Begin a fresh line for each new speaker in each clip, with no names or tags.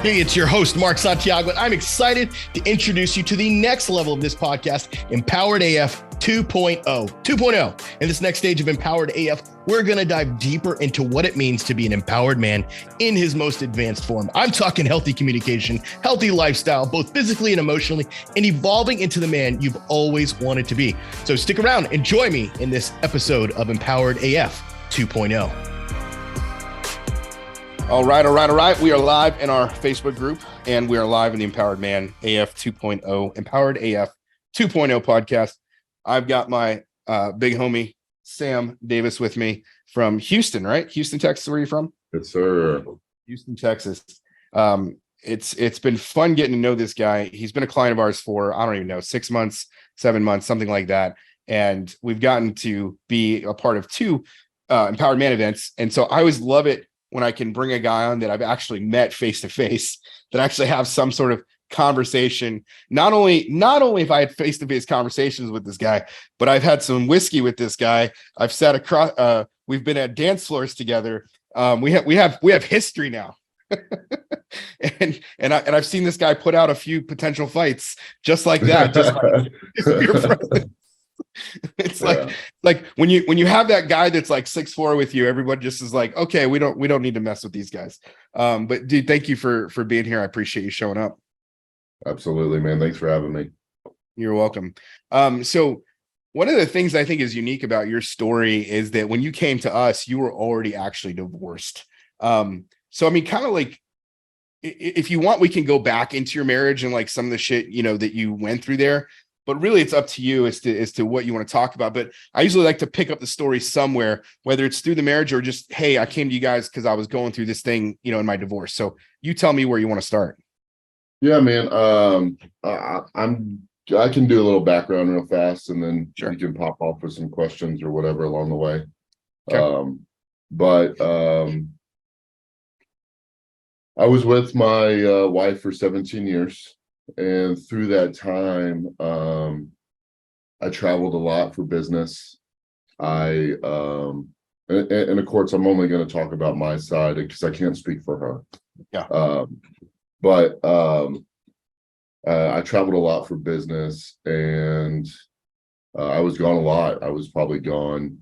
Hey, it's your host, Mark Santiago, and I'm excited to introduce you to the next level of this podcast, Empowered AF 2.0. 2.0. In this next stage of Empowered AF, we're going to dive deeper into what it means to be an empowered man in his most advanced form. I'm talking healthy communication, healthy lifestyle, both physically and emotionally, and evolving into the man you've always wanted to be. So stick around and join me in this episode of Empowered AF 2.0.
All right. We are live in our Facebook group, and we are live in the Empowered Man AF 2.0, Empowered AF 2.0 podcast. I've got my big homie, Sam Davis, with me from Houston, right? Houston, Texas. Where are you from?
Yes, sir.
Houston, Texas. It's been fun getting to know this guy. He's been a client of ours for, I don't even know, 6 months, 7 months, something like that. And we've gotten to be a part of two Empowered Man events. And so I always love it when I can bring a guy on that I've actually met face to face, that actually have some sort of conversation. Not only if I had face to face conversations with this guy, but I've had some whiskey with this guy. I've sat across. We've been at dance floors together. We have history now, and I've seen this guy put out a few potential fights just like that. Just like your friend. It's like when you have that guy that's like 6'4" with you, everybody just is like, okay, we don't need to mess with these guys. But dude, thank you for being here. I appreciate you showing up.
Absolutely, man. Thanks for having me.
You're welcome. So one of the things I think is unique about your story is that when you came to us, you were already actually divorced. So I mean, kind of like, if you want, we can go back into your marriage and like some of the shit, that you went through there. But really, it's up to you as to what you want to talk about. But I usually like to pick up the story somewhere, whether it's through the marriage or just, hey, I came to you guys because I was going through this thing, in my divorce. So you tell me where you want to start.
Yeah, man. I can do a little background real fast, and then
Sure.
We can pop off with some questions or whatever along the way.
Okay.
I was with my wife for 17 years. And through that time, I traveled a lot for business. And of course, I'm only going to talk about my side because I can't speak for her.
Yeah.
I traveled a lot for business, and I was gone a lot. I was probably gone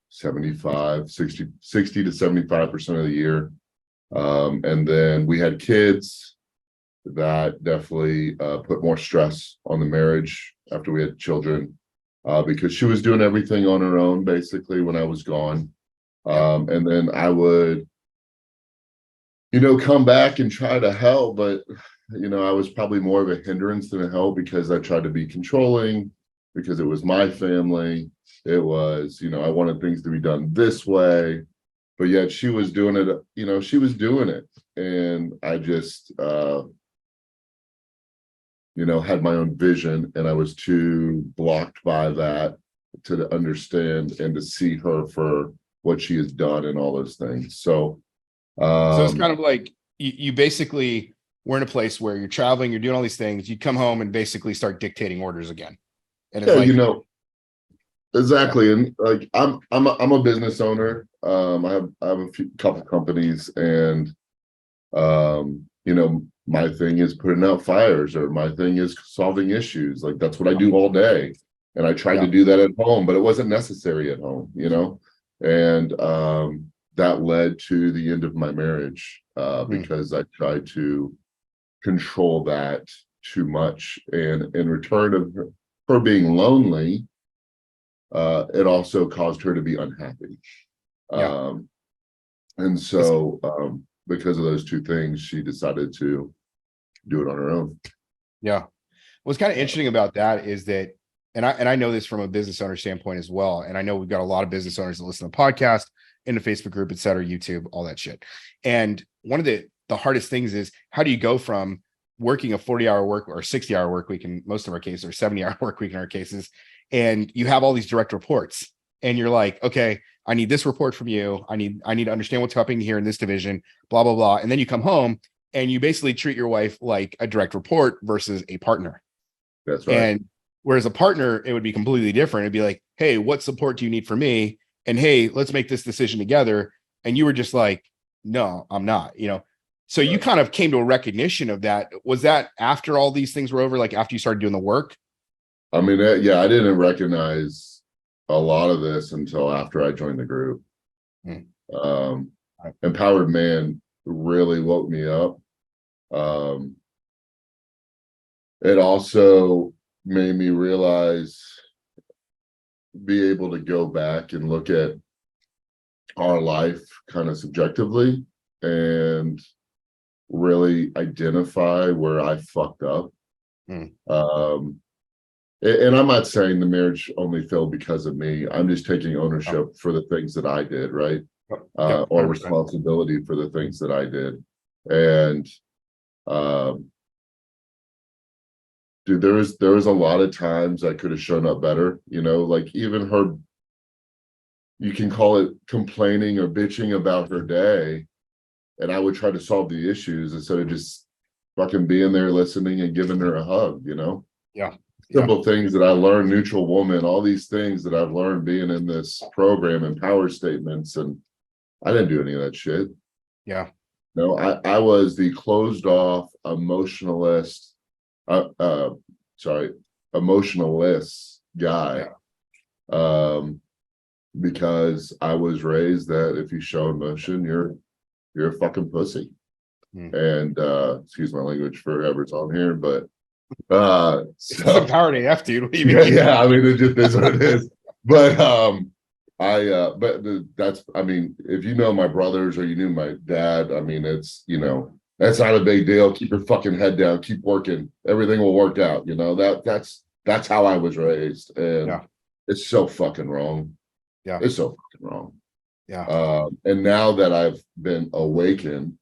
60 to 75% of the year. And then we had kids. That definitely put more stress on the marriage after we had children, because she was doing everything on her own basically when I was gone. And then I would, come back and try to help, but I was probably more of a hindrance than a help because I tried to be controlling, because it was my family. It was, I wanted things to be done this way, but yet she was doing it, she was doing it. And I just, had my own vision, and I was too blocked by that to understand and to see her for what she has done and all those things. So
it's kind of like you basically were in a place where you're traveling, you're doing all these things. You come home and basically start dictating orders again. And it's
exactly. Yeah. And like I'm a business owner. I have a couple companies, and my thing is putting out fires, or my thing is solving issues. Like that's what I do all day. And I tried to do that at home, but it wasn't necessary at home, and that led to the end of my marriage, because I tried to control that too much. And in return of her being lonely, it also caused her to be unhappy. And so because of those two things, she decided to do it on her own.
Yeah. What's kind of interesting about that is that, and I know this from a business owner standpoint as well. And I know we've got a lot of business owners that listen to the podcast, in the Facebook group, et cetera, YouTube, all that shit. And one of the hardest things is, how do you go from working a 40-hour work or 60-hour work week in most of our cases, or 70-hour work week in our cases, and you have all these direct reports, and you're like, okay, I need this report from you. I need to understand what's happening here in this division, blah, blah, blah. And then you come home and you basically treat your wife like a direct report versus a partner.
That's right.
And whereas a partner, it would be completely different. It'd be like, hey, what support do you need from me? And hey, let's make this decision together. And you were just like, no, I'm not, So you kind of came to a recognition of that. Was that after all these things were over, like after you started doing the work?
I mean, yeah, I didn't recognize a lot of this until after I joined the group. Um, Empowered Man really woke me up. It also made me realize, be able to go back and look at our life kind of subjectively and really identify where I fucked up. And I'm not saying the marriage only failed because of me. I'm just taking ownership for the things that I did, right? Or responsibility for the things that I did. And dude, there was a lot of times I could have shown up better, you know, like even her, you can call it complaining or bitching about her day, and I would try to solve the issues instead of just fucking being there listening and giving her a hug, you know? Simple things that I learned, neutral woman, all these things that I've learned being in this program and power statements, and I didn't do any of that shit. No, I was the closed off emotionalist, emotionalist guy. Because I was raised that if you show emotion, you're a fucking pussy. And excuse my language for whoever's on here, but
It's Empowered AF, dude. What do you mean?
Yeah, I mean, it just is what it is. But that's, I mean, if you know my brothers or you knew my dad, I mean, it's, you know, that's not a big deal. Keep your fucking head down, keep working, everything will work out, you know. That's how I was raised, and it's so fucking wrong. It's so fucking wrong. And now that I've been awakened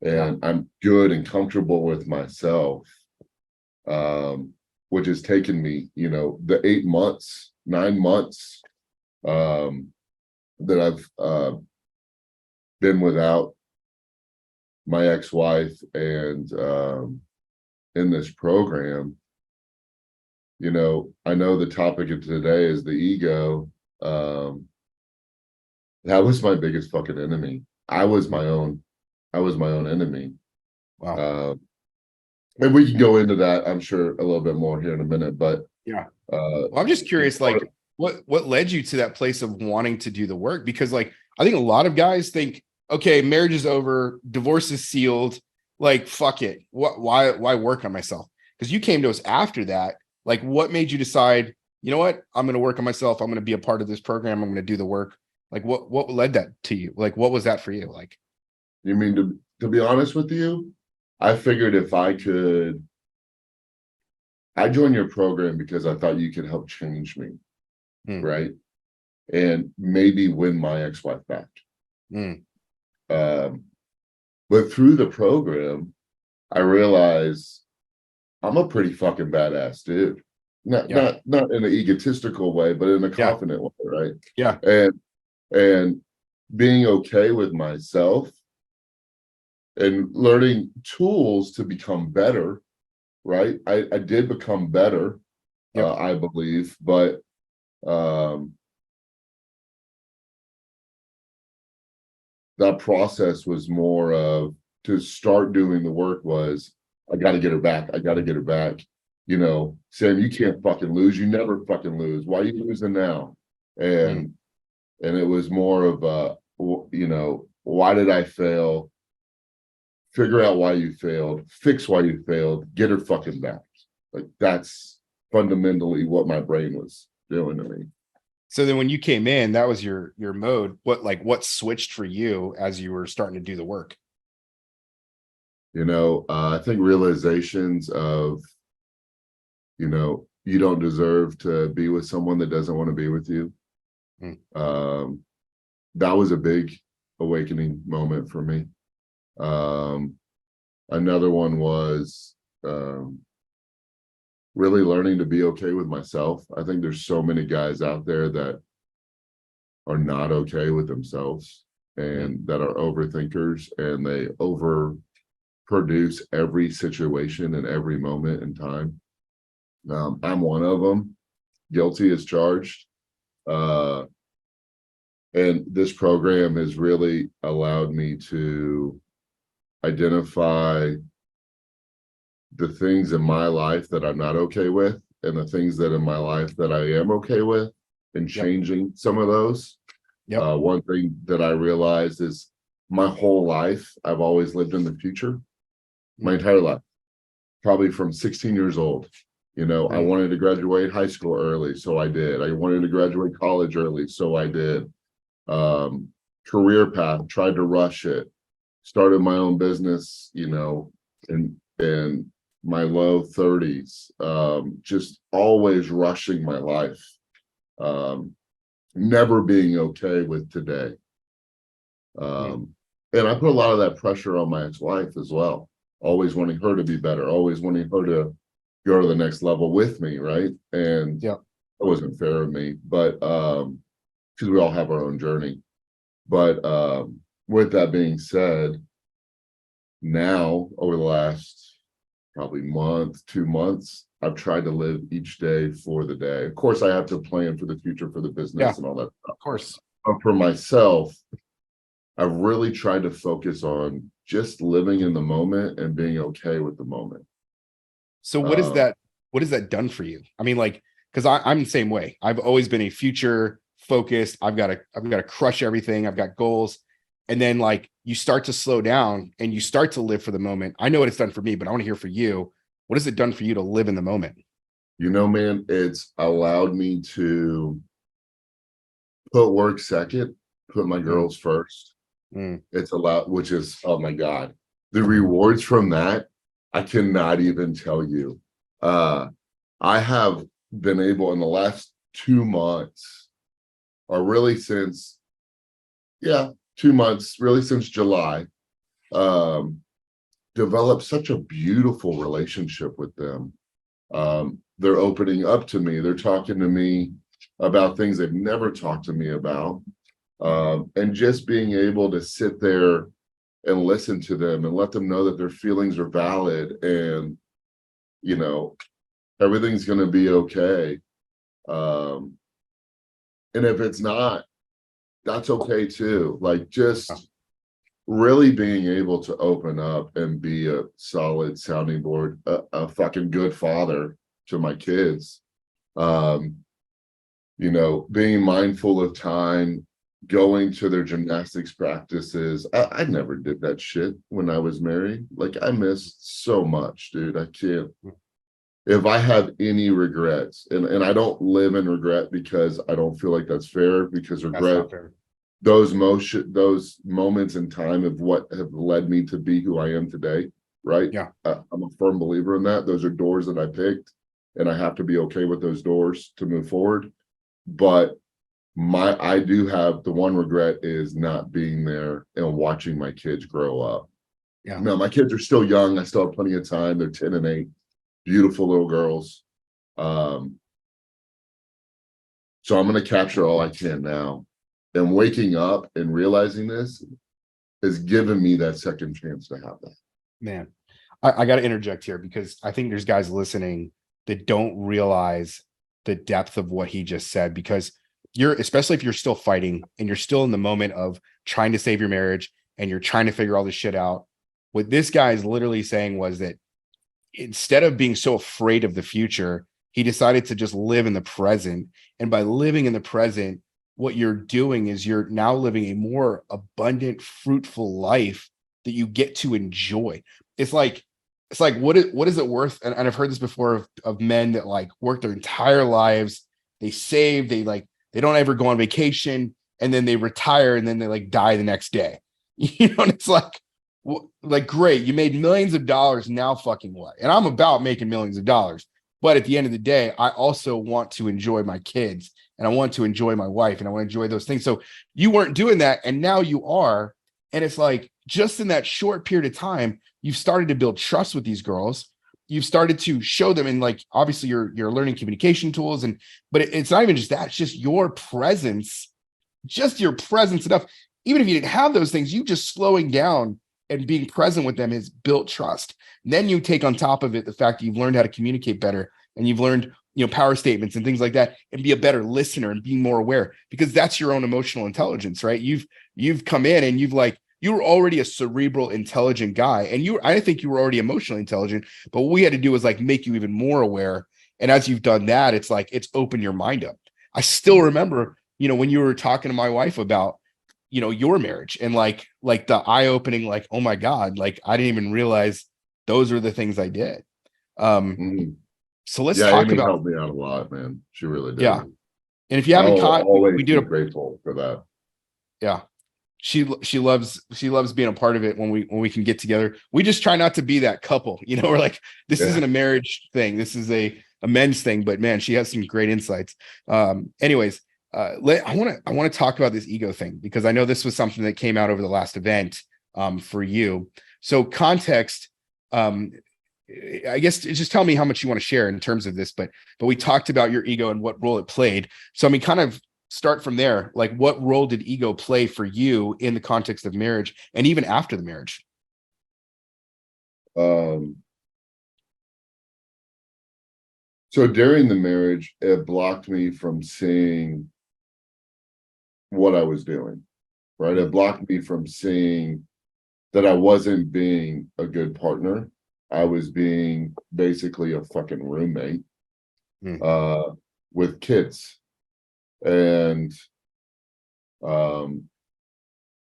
and I'm good and comfortable with myself, which has taken me, you know, the 9 months that I've been without my ex-wife and in this program, you know, I know the topic of today is the ego. That was my biggest fucking enemy. I was my own enemy. And we can go into that, I'm sure, a little bit more here in a minute, but
well, I'm just curious, like what led you to that place of wanting to do the work? Because like I think a lot of guys think, okay, marriage is over, divorce is sealed, like fuck it. Why work on myself? Because you came to us after that. Like what made you decide, you know what, I'm going to work on myself, I'm going to be a part of this program, I'm going to do the work? Like what led that to you? Like what was that for you? Like,
you mean, to be honest with you, I figured if I could, I joined your program because I thought you could help change me, right? And maybe win my ex-wife back. But through the program, I realized I'm a pretty fucking badass dude. Not in an egotistical way, but in a confident way, right? And being okay with myself and learning tools to become better, right? I did become better, I believe, but that process was more of, to start doing the work was, I got to get her back. I got to get her back. You know, Sam, you can't fucking lose. You never fucking lose. Why are you losing now? And it was more of a, you know, why did I fail? Figure out why you failed, fix why you failed, get her fucking back. Like that's fundamentally what my brain was doing to me.
So then when you came in, that was your mode. What switched for you as you were starting to do the work?
You know, I think realizations of, you know, you don't deserve to be with someone that doesn't want to be with you. That was a big awakening moment for me. Another one was really learning to be okay with myself. I think there's so many guys out there that are not okay with themselves and that are overthinkers, and they overproduce every situation and every moment in time. I'm one of them, guilty as charged. And this program has really allowed me to identify the things in my life that I'm not okay with and the things that in my life that I am okay with, and changing some of those. One thing that I realized is my whole life, I've always lived in the future, my entire life, probably from 16 years old. You know, I wanted to graduate high school early, so I did. I wanted to graduate college early, so I did. Career path, tried to rush it, started my own business, you know, in my low 30s, just always rushing my life, never being okay with today. And I put a lot of that pressure on my ex-wife as well, always wanting her to be better, always wanting her to go to the next level with me, right? And that wasn't fair of me, but because we all have our own journey. But with that being said, now over the last probably month, 2 months, I've tried to live each day for the day. Of course, I have to plan for the future, for the business and all that stuff.
Of course.
But for myself, I've really tried to focus on just living in the moment and being okay with the moment.
So what is that? What has that done for you? I mean, like, because I'm the same way. I've always been a future focused. I've got to crush everything. I've got goals. And then like you start to slow down and you start to live for the moment. I know what it's done for me, but I want to hear for you. What has it done for you to live in the moment?
You know, man, it's allowed me to put work second, put my girls first. It's allowed, which is, oh my God, the rewards from that, I cannot even tell you. I have been able in the last 2 months, or really since, 2 months, really since July, developed such a beautiful relationship with them. They're opening up to me. They're talking to me about things they've never talked to me about. And just being able to sit there and listen to them and let them know that their feelings are valid and, you know, everything's going to be okay. And if it's not, that's okay too. Like just really being able to open up and be a solid sounding board, a fucking good father to my kids. You know, being mindful of time, going to their gymnastics practices. I never did that shit when I was married. Like I missed so much, dude. I can't. If I have any regrets, and I don't live in regret because I don't feel like that's fair, because regret, those moments in time of what have led me to be who I am today, right? I'm a firm believer in that. Those are doors that I picked, and I have to be okay with those doors to move forward. But I do have the one regret is not being there and watching my kids grow up. No, my kids are still young. I still have plenty of time. They're 10 and 8, beautiful little girls. So I'm going to capture all I can now. And waking up and realizing this has given me that second chance to have that.
Man, I got to interject here because I think there's guys listening that don't realize the depth of what he just said, because especially if you're still fighting and you're still in the moment of trying to save your marriage and you're trying to figure all this shit out. What this guy is literally saying was that instead of being so afraid of the future, he decided to just live in the present. And by living in the present, what you're doing is you're now living a more abundant, fruitful life that you get to enjoy. It's like what is it worth? And I've heard this before of men that like work their entire lives, they save, they don't ever go on vacation, and then they retire and then they like die the next day. You know, and it's like great, you made millions of dollars, now fucking what? And I'm about making millions of dollars. But at the end of the day, I also want to enjoy my kids and I want to enjoy my wife and I want to enjoy those things. So you weren't doing that and now you are. And it's like just in that short period of time, you've started to build trust with these girls. You've started to show them, and like obviously you're learning communication tools, but it's not even just that, it's just your presence enough. Even if you didn't have those things, you just slowing down and being present with them has built trust. And then you take on top of it the fact that you've learned how to communicate better and you've learned, power statements and things like that, and be a better listener and being more aware, because that's your own emotional intelligence, right? You've come in and you've like you were already a cerebral, intelligent guy, and I think you were already emotionally intelligent. But what we had to do was like make you even more aware. And as you've done that, it's like it's opened your mind up. I still remember, when you were talking to my wife about, your marriage and like the eye-opening, like, oh my God, like I didn't even realize those are the things I did.
Mhm.
So let's
Yeah,
talk
Amy
about,
helped me out a lot, man. She really did.
yeah. And if you
I'll
haven't caught, we
always
did
be
a,
grateful for that.
yeah, she loves being a part of it when we can get together. We just try not to be that couple, we're like, this
Yeah.
isn't a marriage thing. This is a men's thing, but man, she has some great insights. Anyways, I want to talk about this ego thing because I know this was something that came out over the last event for you. So context, I guess just tell me how much you want to share in terms of this, but we talked about your ego and what role it played. So I mean, kind of start from there. Like, what role did ego play for you in the context of marriage and even after the marriage?
So during the marriage, it blocked me from seeing what I was doing, right? It blocked me from seeing that I wasn't being a good partner. I was being basically a fucking roommate
Mm.
with kids. And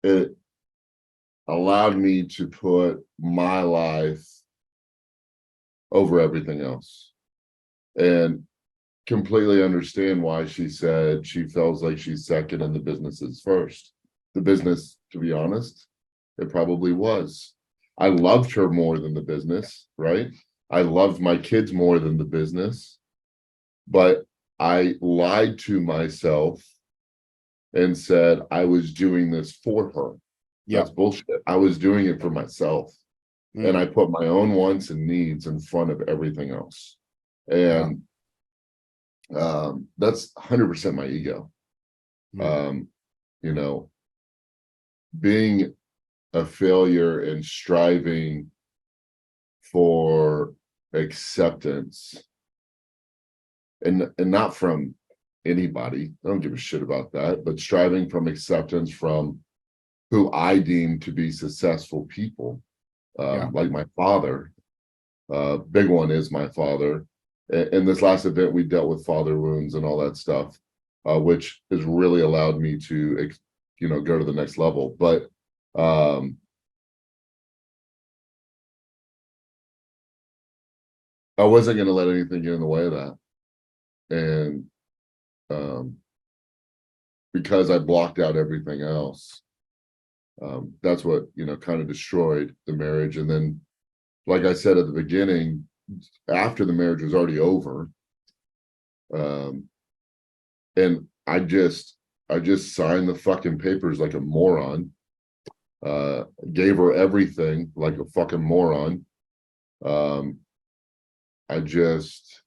it allowed me to put my life over everything else. And completely understand why she said she feels like she's second and the business is first. The business, to be honest, it probably was. I loved her more than the business, right? I loved my kids more than the business, but I lied to myself and said I was doing this for her.
Yeah.
That's bullshit. I was doing it for myself. And I put my own wants and needs in front of everything else. And that's 100% my ego. You know, being a failure and striving for acceptance and not from anybody. I don't give a shit about that, but striving from acceptance from who I deem to be successful people, like my father. Big one is my father. In this last event, we dealt with father wounds and all that stuff, which has really allowed me to, go to the next level. But I wasn't going to let anything get in the way of that. And because I blocked out everything else, that's what, kind of destroyed the marriage. And then, like I said at the beginning, after the marriage was already over, and I just signed the fucking papers like a moron, gave her everything like a fucking moron. I just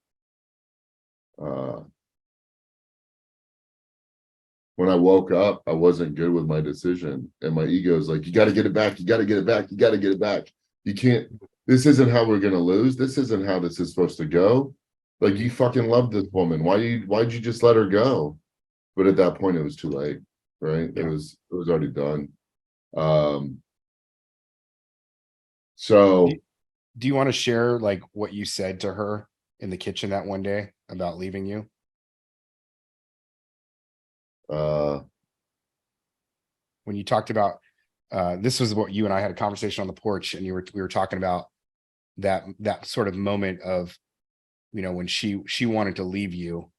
when I woke up, I wasn't good with my decision. And my ego is like, you got to get it back. You got to get it back. You got to get it back. You can't, this isn't how we're going to lose. This isn't how this is supposed to go. Like, you fucking love this woman. Why'd you just let her go? But at that point, it was too late, right?
Yeah.
It was already done. So
Do you want to share like what you said to her in the kitchen that one day about leaving you? When you talked about this was what you and I had a conversation on the porch, and we were talking about that sort of moment of, when she wanted to leave you,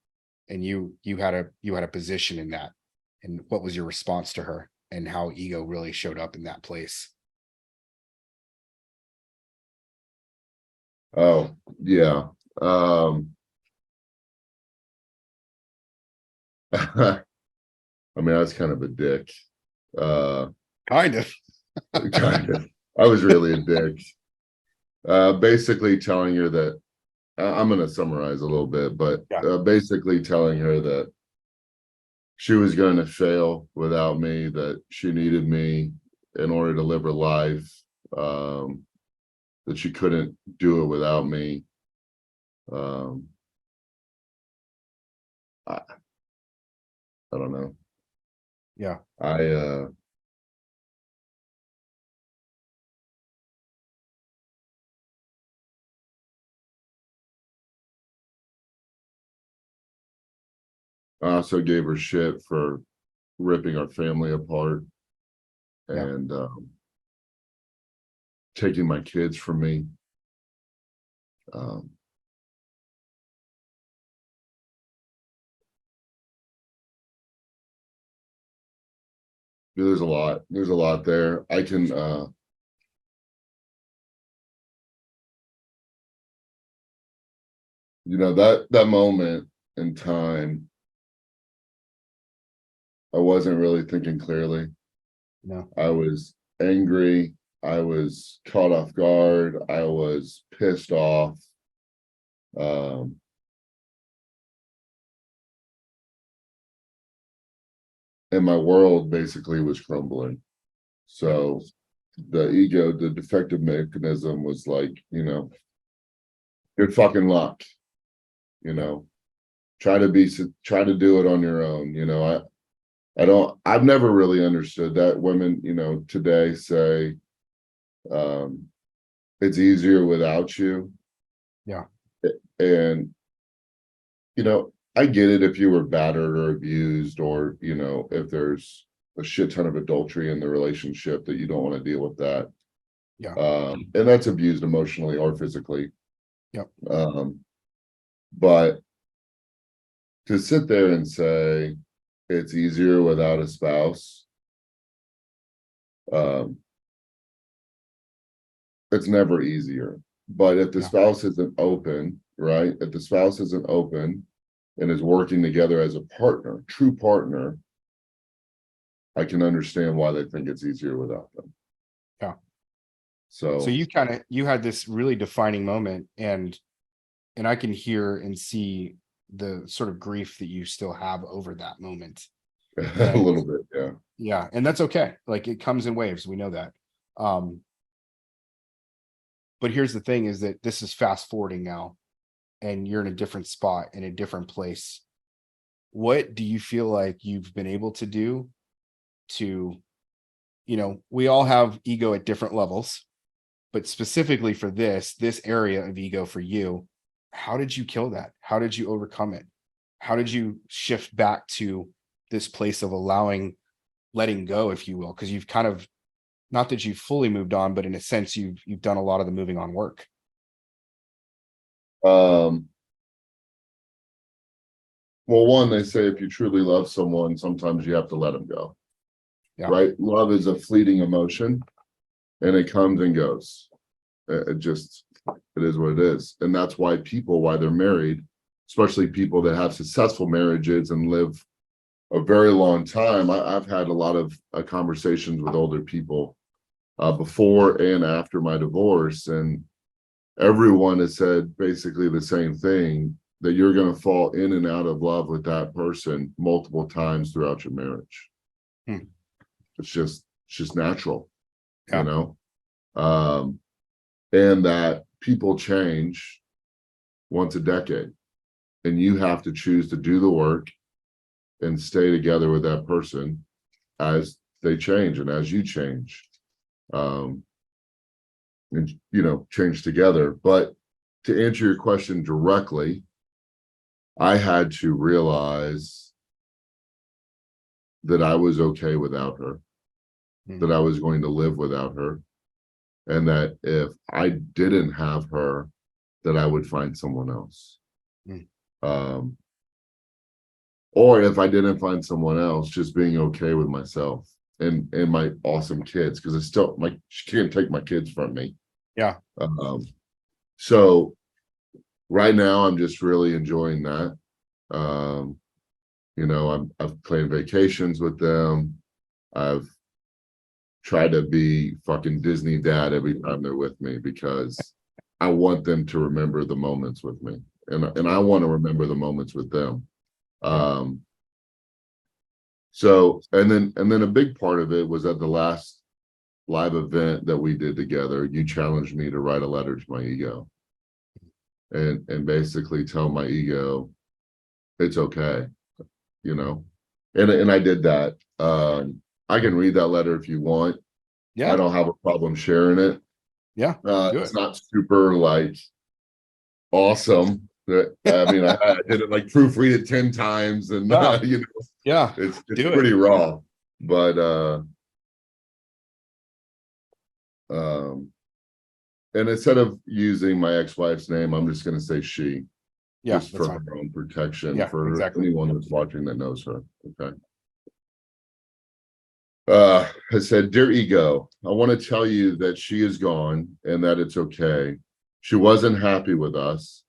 and you had a position in that, and what was your response to her, and how ego really showed up in that place.
Oh, yeah. I mean, I was kind of a dick.
Kind of.
Kind of. I was really a dick. Basically telling her that I'm going to summarize a little bit, but basically telling her that she was going to fail without me, that she needed me in order to live her life, that she couldn't do it without me. I don't know.
Yeah.
I also gave her shit for ripping our family apart
Yeah.
and taking my kids from me. There's a lot. There's a lot there. I can that moment in time, I wasn't really thinking clearly.
No.
I was angry. I was caught off guard. I was pissed off. And my world basically was crumbling. So the ego, the defective mechanism was like, good fucking luck, try to do it on your own. I've never really understood that. Women, today say, it's easier without you.
Yeah.
And, I get it if you were battered or abused, or, if there's a shit ton of adultery in the relationship that you don't want to deal with that.
Yeah.
And that's abused emotionally or physically.
Yep.
But to sit there and say it's easier without a spouse, it's never easier. But if the spouse isn't open, right? If the spouse isn't open and is working together as a partner, true partner, I can understand why they think it's easier without them.
Yeah.
So
you had this really defining moment, and I can hear and see the sort of grief that you still have over that moment.
a little bit, yeah.
Yeah, and that's okay. Like, it comes in waves. We know that. But here's the thing, is that this is fast forwarding now, and you're in a different spot, in a different place. What do you feel like you've been able to do to, we all have ego at different levels, but specifically for this area of ego for you, how did you kill that? How did you overcome it? How did you shift back to this place of letting go, if you will? Because you've kind of, not that you've fully moved on, but in a sense, you've done a lot of the moving on work.
Well, one, they say if you truly love someone, sometimes you have to let them go.
Yeah.
Right? Love is a fleeting emotion, and it comes and goes. It is what it is. And that's why they're married, especially people that have successful marriages and live a very long time. I've had a lot of conversations with older people before and after my divorce, and everyone has said basically the same thing, that you're going to fall in and out of love with that person multiple times throughout your marriage. It's just natural.
Yeah.
And that people change once a decade, and you have to choose to do the work and stay together with that person as they change and as you change, and change together. But to answer your question directly, I had to realize that I was okay without her, that I was going to live without her, and that if I didn't have her, that I would find someone else. Or if I didn't find someone else, just being okay with myself and my awesome kids, because it's still, she can't take my kids from me.
Yeah.
So right now I'm just really enjoying that. I've planned vacations with them. I've tried to be fucking Disney dad every time they're with me, because I want them to remember the moments with me, and I want to remember the moments with them. So, and then a big part of it was at the last live event that we did together. You challenged me to write a letter to my ego, and basically tell my ego it's okay, and I did that. I can read that letter if you want.
Yeah.
I don't have a problem sharing it.
Yeah.
It's not super awesome, I mean, I did it like proofread it 10 times, and
Yeah.
you know,
Yeah.
it's
Do
pretty
it.
raw. But and instead of using my ex-wife's name, I'm just going to say she,
Yeah,
just
that's
for
fine.
her own protection,
Yeah,
for
exactly.
anyone that's watching that knows her. Okay. I said, dear ego, I want to tell you that she is gone and that it's okay. She wasn't happy with us.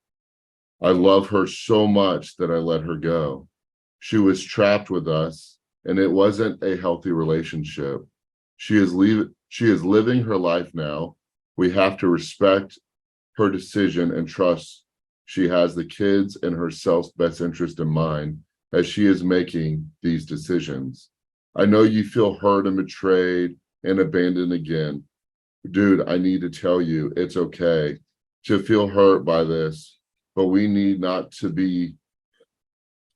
I love her so much that I let her go. She was trapped with us, and it wasn't a healthy relationship. She is living her life now. We have to respect her decision and trust she has the kids and herself's best interest in mind as she is making these decisions. I know you feel hurt and betrayed and abandoned again. Dude, I need to tell you, it's okay to feel hurt by this, but we need not to be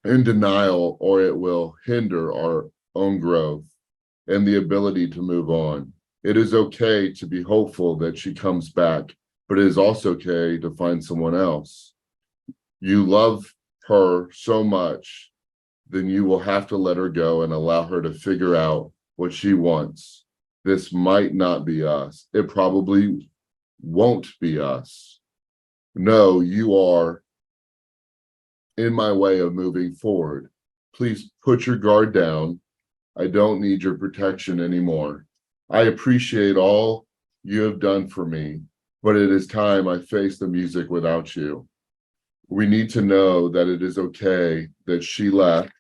in denial, or it will hinder our own growth and the ability to move on. It is okay to be hopeful that she comes back, but it is also okay to find someone else. You love her so much, then you will have to let her go and allow her to figure out what she wants. This might not be us. It probably won't be us. No, you are in my way of moving forward. Please put your guard down. I don't need your protection anymore. I appreciate all you have done for me, but it is time I face the music without you. We need to know that it is okay that she left,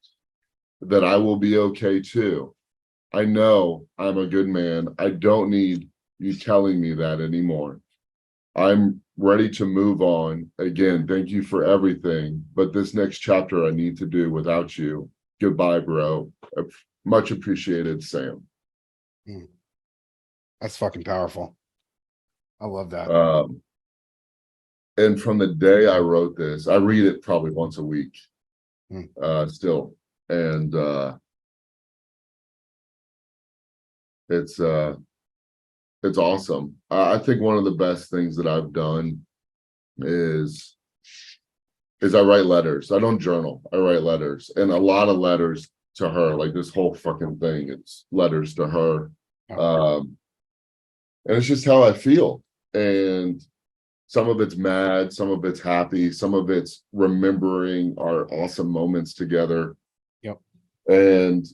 that I will be okay too. I know I'm a good man. I don't need you telling me that anymore. I'm ready to move on. Again, thank you for everything, but this next chapter I need to do without you. Goodbye, bro. Much appreciated, Sam.
Mm. That's fucking powerful. I love that.
And from the day I wrote this, I read it probably once a week, still. And it's awesome. I think one of the best things that I've done is I write letters. I don't journal. I write letters, and a lot of letters to her. Like this whole fucking thing, it's letters to her. And it's just how I feel. And some of it's mad, some of it's happy, some of it's remembering our awesome moments together.
Yep.
And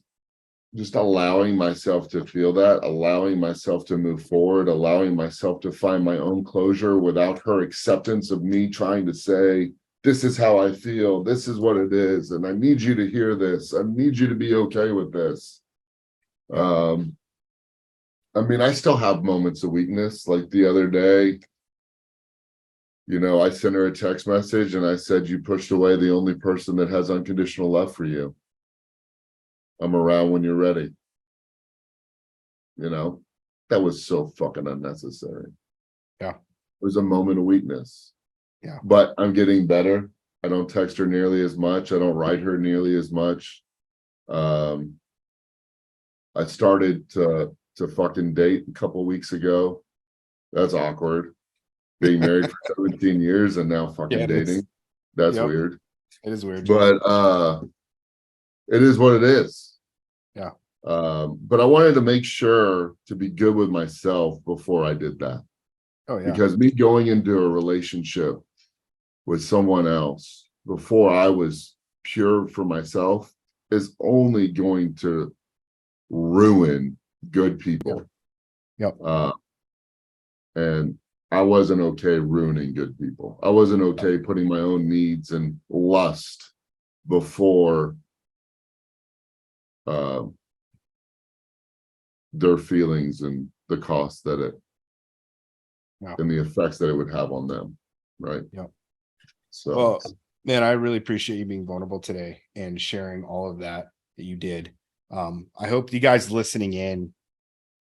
just allowing myself to feel that, allowing myself to move forward, allowing myself to find my own closure without her acceptance of me trying to say, this is how I feel, this is what it is, and I need you to hear this, I need you to be okay with this. I mean, I still have moments of weakness. Like the other day, you know, I sent her a text message and I said, you pushed away the only person that has unconditional love for you. I'm around when you're ready. You know, that was so fucking unnecessary.
Yeah.
It was a moment of weakness.
Yeah.
But I'm getting better. I don't text her nearly as much. I don't write her nearly as much. I started to fucking date a couple of weeks ago. That's awkward. Being married for 17 years and now fucking dating. That's weird.
It is weird.
But it is what it is.
Yeah.
But I wanted to make sure to be good with myself before I did that.
Oh yeah.
Because me going into a relationship with someone else before I was pure for myself is only going to ruin good people.
Yep.
And I wasn't okay ruining good people. I wasn't okay putting my own needs and lust before their feelings and the cost that it and the effects that it would have on them. Right.
Yep.
So,
well, man, I really appreciate you being vulnerable today and sharing all of that you did. I hope you guys listening in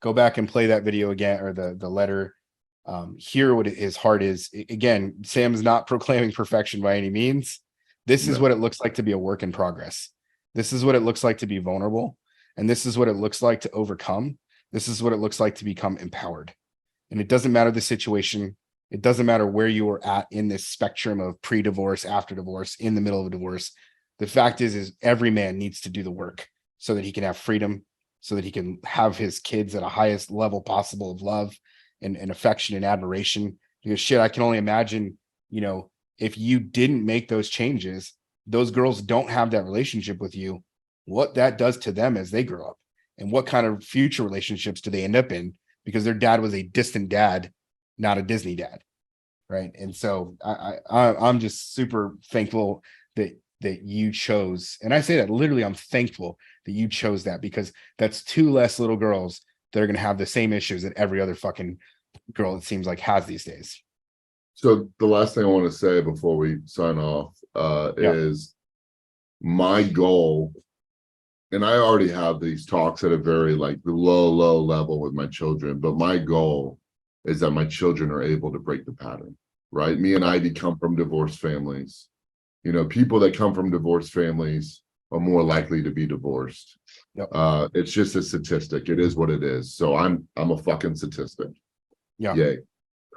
go back and play that video again, or the letter, hear what his heart is. Again, Sam's not proclaiming perfection by any means. This is what it looks like to be a work in progress. This is what it looks like to be vulnerable. And this is what it looks like to overcome. This is what it looks like to become empowered. And it doesn't matter the situation. It doesn't matter where you are at in this spectrum of pre-divorce, after divorce, in the middle of a divorce. The fact is every man needs to do the work so that he can have freedom, so that he can have his kids at a highest level possible of love and affection and admiration. Because shit, I can only imagine, you know, if you didn't make those changes, those girls don't have that relationship with you, what that does to them as they grow up, and what kind of future relationships do they end up in because their dad was a distant dad, not a Disney dad. Right. And so I'm just super thankful that you chose, and I say that literally, I'm thankful that you chose that, because that's 2 less little girls that are going to have the same issues that every other fucking girl, it seems like, has these days.
So the last thing I want to say before we sign off is my goal, and I already have these talks at a very like the low level with my children, but my goal is that my children are able to break the pattern, right? Me and Ivy come from divorced families. You know, people that come from divorced families are more likely to be divorced.
Yep.
It's just a statistic. It is what it is. So I'm a fucking statistic.
Yeah.
Yay.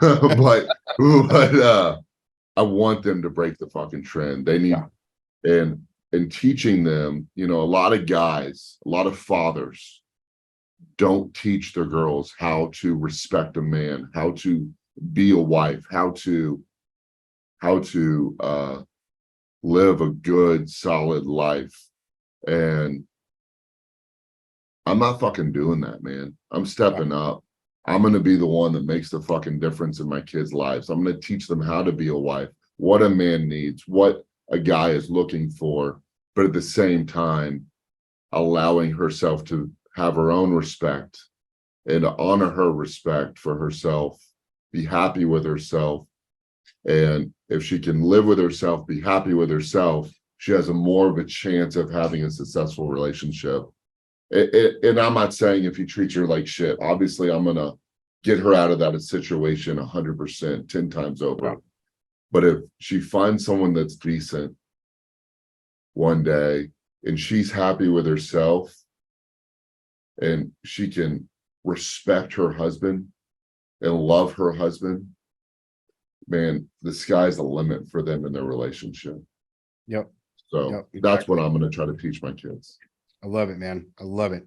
but I want them to break the fucking trend. They need, and teaching them, you know, a lot of guys, a lot of fathers don't teach their girls how to respect a man, how to be a wife, how to live a good, solid life. And I'm not fucking doing that, man. I'm stepping up. I'm going to be the one that makes the fucking difference in my kids' lives. I'm going to teach them how to be a wife, what a man needs, what a guy is looking for, but at the same time, allowing herself to have her own respect and to honor her respect for herself, be happy with herself. And if she can live with herself, be happy with herself, she has a more of a chance of having a successful relationship. And I'm not saying if you treat her like shit, obviously I'm going to get her out of that situation 100%, 10 times over. Yeah. But if she finds someone that's decent one day and she's happy with herself and she can respect her husband and love her husband, man, the sky's the limit for them in their relationship.
Yep.
So exactly. That's what I'm going to try to teach my kids.
I love it, man. I love it.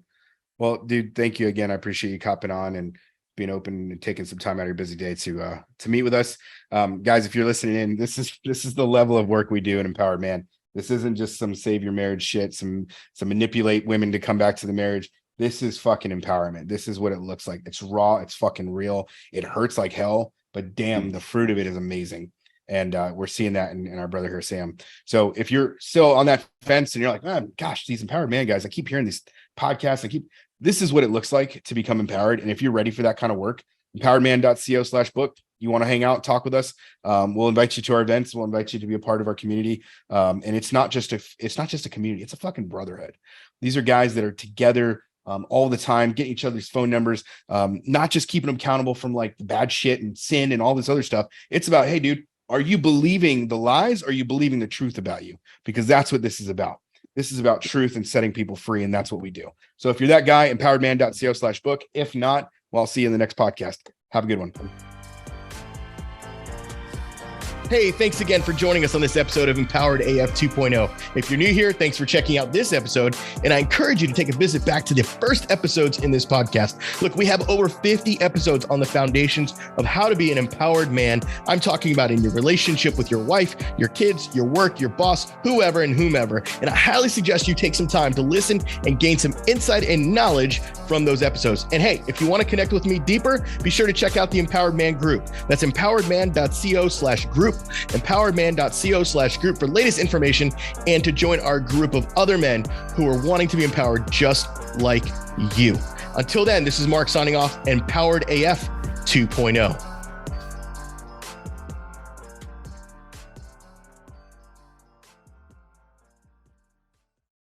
Well, dude, thank you again. I appreciate you copping on and being open and taking some time out of your busy day to meet with us. Guys, if you're listening in, this is the level of work we do in Empowered Man. This isn't just some save your marriage shit, some manipulate women to come back to the marriage. This is fucking empowerment. This is what it looks like. It's raw. It's fucking real. It hurts like hell, but damn, the fruit of it is amazing. And we're seeing that in our brother here, Sam. So if you're still on that fence and you're like, oh, gosh, these Empowered Man guys, I keep hearing these podcasts. This is what it looks like to become empowered. And if you're ready for that kind of work, empoweredman.co/book. You want to hang out, talk with us. We'll invite you to our events. We'll invite you to be a part of our community. And it's not just a community. It's a fucking brotherhood. These are guys that are together all the time, getting each other's phone numbers, not just keeping them accountable from like the bad shit and sin and all this other stuff. It's about, hey, dude, are you believing the lies? Or are you believing the truth about you? Because that's what this is about. This is about truth and setting people free. And that's what we do. So if you're that guy, empoweredman.co/book. If not, well, I'll see you in the next podcast. Have a good one.
Hey, thanks again for joining us on this episode of Empowered AF 2.0. If you're new here, thanks for checking out this episode. And I encourage you to take a visit back to the first episodes in this podcast. Look, we have over 50 episodes on the foundations of how to be an empowered man. I'm talking about in your relationship with your wife, your kids, your work, your boss, whoever and whomever. And I highly suggest you take some time to listen and gain some insight and knowledge from those episodes. And hey, if you want to connect with me deeper, be sure to check out the Empowered Man group. That's empoweredman.co/group. empoweredman.co/group for latest information and to join our group of other men who are wanting to be empowered just like you. Until then, this is Mark signing off, Empowered AF 2.0.